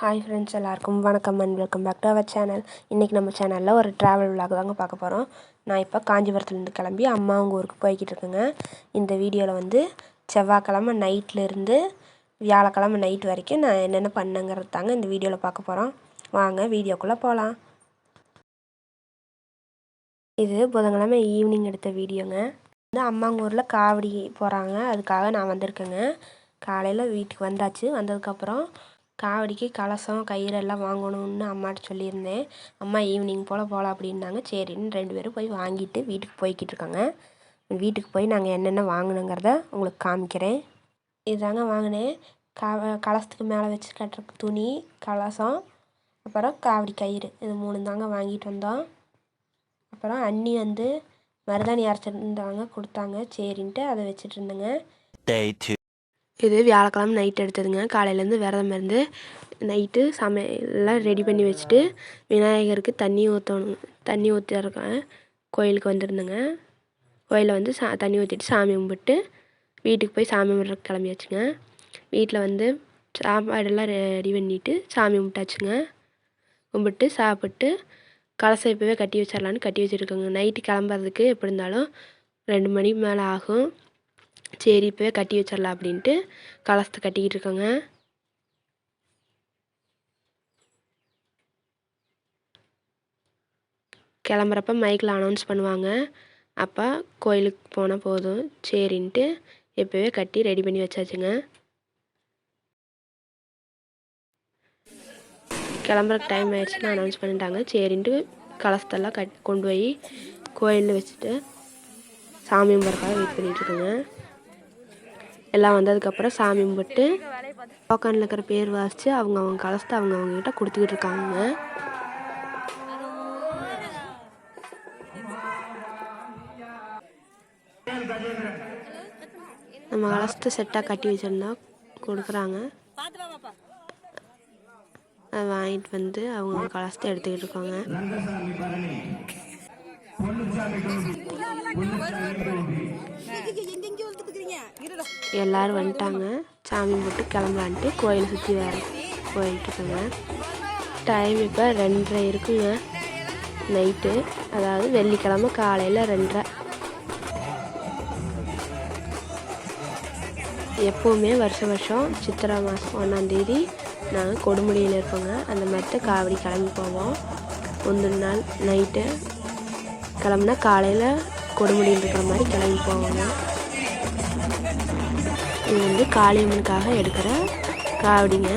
Hi friends, எல்லாருக்கும் வணக்கம் and welcome back to our channel. இன்றைக்கி நம்ம சேனலில் ஒரு ட்ராவல் விலாக் தாங்க பார்க்க போகிறோம். நான் இப்போ காஞ்சிபுரத்துலேருந்து கிளம்பி அம்மா அவங்க ஊருக்கு போய்கிட்டு இருக்கேங்க. இந்த வீடியோவில் வந்து செவ்வாய்க்கிழமை நைட்லேருந்து வியாழக்கிழமை நைட் வரைக்கும் நான் என்னென்ன பண்ணேங்கிறது தாங்க இந்த வீடியோவில் பார்க்க போகிறோம். வாங்க வீடியோக்குள்ளே போகலாம். இது புதன்கிழமை ஈவினிங் எடுத்த வீடியோங்க. வந்து அம்மாங்க ஊரில் காவடி போகிறாங்க, அதுக்காக நான் வந்திருக்கேங்க. காலையில் வீட்டுக்கு வந்தாச்சு. வந்ததுக்கப்புறம் காவடிக்கு கலசம் கயிறு எல்லாம் வாங்கணும்னு அம்மாட்ட சொல்லியிருந்தேன். அம்மா ஈவினிங் போல் போகலாம் அப்படின்னாங்க. சரின்னு 2 பேரும் போய் வாங்கிட்டு வீட்டுக்கு போய்கிட்டு இருக்காங்க. வீட்டுக்கு போய் நாங்கள் என்னென்ன வாங்கினோங்கிறத உங்களுக்கு காமிக்கிறேன். இதுதாங்க வாங்கினேன். கலசத்துக்கு மேலே வச்சு கட்டுறதுக்கு துணி, கலசம், அப்புறம் காவடி கயிறு, இது 3 தாங்க வாங்கிட்டு வந்தோம். அப்புறம் அண்ணி வந்து மருதாணி அரைச்சிருந்தாங்க, கொடுத்தாங்க. சரின்ட்டு அதை வச்சுட்டு இருந்தேங்க. இது வியாழக்கிழமை நைட் எடுத்ததுங்க. காலையிலேருந்து விரதம் இருந்து நைட்டு சமையல்லாம் ரெடி பண்ணி வச்சுட்டு விநாயகருக்கு தண்ணி ஊற்றிருக்கேன். கோயிலுக்கு வந்துருந்தேங்க. கோயிலில் வந்து தண்ணி ஊற்றிட்டு சாமி கும்பிட்டு வீட்டுக்கு போய் சாமி கும்பிட்றதுக்கு கிளம்பியாச்சுங்க. வீட்டில் வந்து சாப்பாடெல்லாம் ரெடி பண்ணிவிட்டு சாமி கும்பிட்டாச்சுங்க. கும்பிட்டு சாப்பிட்டு கலசம் இப்போவே கட்டி வச்சிடலான்னு கட்டி வச்சுருக்கோங்க. நைட்டு கிளம்புறதுக்கு எப்படி இருந்தாலும் 2 மணிக்கு மேலே ஆகும். சரி இப்போவே கட்டி வச்சிடலாம் அப்படின்ட்டு கலசத்தை கட்டிக்கிட்டு இருக்கோங்க. கிளம்புறப்ப மைக்கில் அனௌன்ஸ் பண்ணுவாங்க. அப்போ கோயிலுக்கு போனால் போதும் சரின்ட்டு இப்போவே கட்டி ரெடி பண்ணி வச்சாச்சுங்க. கிளம்புறக்கு டைம் ஆயிடுச்சுன்னு அனௌன்ஸ் பண்ணிட்டாங்க. சரின்ட்டு கலசத்தெல்லாம் கொண்டு போய் கோயிலில் வச்சுட்டு சாமி கும்பிட்றதுக்காக வெயிட் பண்ணிகிட்ருக்கோங்க. எல்லாம் வந்ததுக்கப்புறம் சாமி கும்பிட்டு டோக்கனில் இருக்கிற பேர் வாசித்து அவங்க கலசத்தை அவங்கக்கிட்ட கொடுத்துக்கிட்டு இருக்காங்க. நம்ம கலசத்தை செட்டாக கட்டி வச்சுருந்தா கொடுக்குறாங்க. அதை வாங்கிட்டு வந்து அவங்க கலசத்தை எடுத்துக்கிட்டு இருக்காங்க. எல்லாரும் வந்துட்டாங்க. சாமி போட்டு கிளம்பலான்ட்டு கோயில் சுற்றி போயிட்டு இருக்காங்க. டைம் இப்போ 2:30 இருக்குங்க நைட்டு, அதாவது வெள்ளிக்கிழமை காலையில் 2:30. எப்போவுமே வருஷம் சித்திரை மாதம் 1ஆம் தேதி நாங்கள் கொடுமுடியில் இருப்போங்க. அந்த மாதிரி காவடி கிளம்பி போவோம். முந்தின நாள் நைட்டு கிளம்புனா காலையில் கொடுமுடியில் இருக்கிற மாதிரி கிளம்பி போவாங்க. இது வந்து காளியம்மனுக்காக எடுக்கிற காவடிங்க.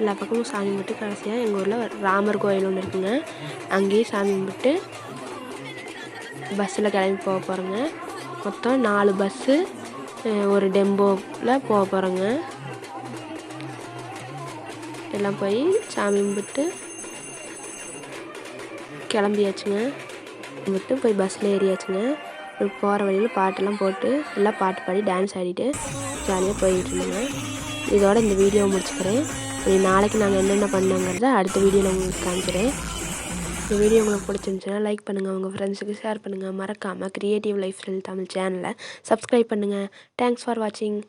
எல்லா பக்கமும் சாமி கும்பிட்டு கடைசியாக எங்கள் ஊரில் ராமர் கோயில் ஒன்று இருக்குங்க. அங்கேயும் சாமி கும்பிட்டு பஸ்ஸில் கிளம்பி போக போகிறோங்க. மொத்தம் 4 பஸ்ஸு ஒரு டெம்போவில் போக போகிறோங்க. எல்லாம் போய் சாமி கும்பிட்டு கிளம்பியாச்சுங்க. கும்பிட்டு போய் பஸ்ஸில் ஏறியாச்சுங்க. போகிற வழியில் பாட்டெல்லாம் போட்டு எல்லாம் பாட்டு பாடி டான்ஸ் ஆடிட்டு ஜாலியாக போய்கிட்டு இருந்தோங்க. இதோட இந்த வீடியோவை முடிச்சுக்கிறேன். நாளைக்கு நாங்கள் என்னென்ன பண்ணோங்கிறத அடுத்த வீடியோவில் உங்களுக்கு காமிக்கிறேன். இந்த வீடியோ உங்களுக்கு பிடிச்சிருந்துச்சுன்னா லைக் பண்ணுங்கள், உங்கள் ஃப்ரெண்ட்ஸுக்கு ஷேர் பண்ணுங்கள். மறக்காமல் கிரியேட்டிவ் லைஃப் ஸ்டைல் தமிழ் சேனலை சப்ஸ்கிரைப் பண்ணுங்கள். தேங்க்ஸ் ஃபார் வாட்சிங்.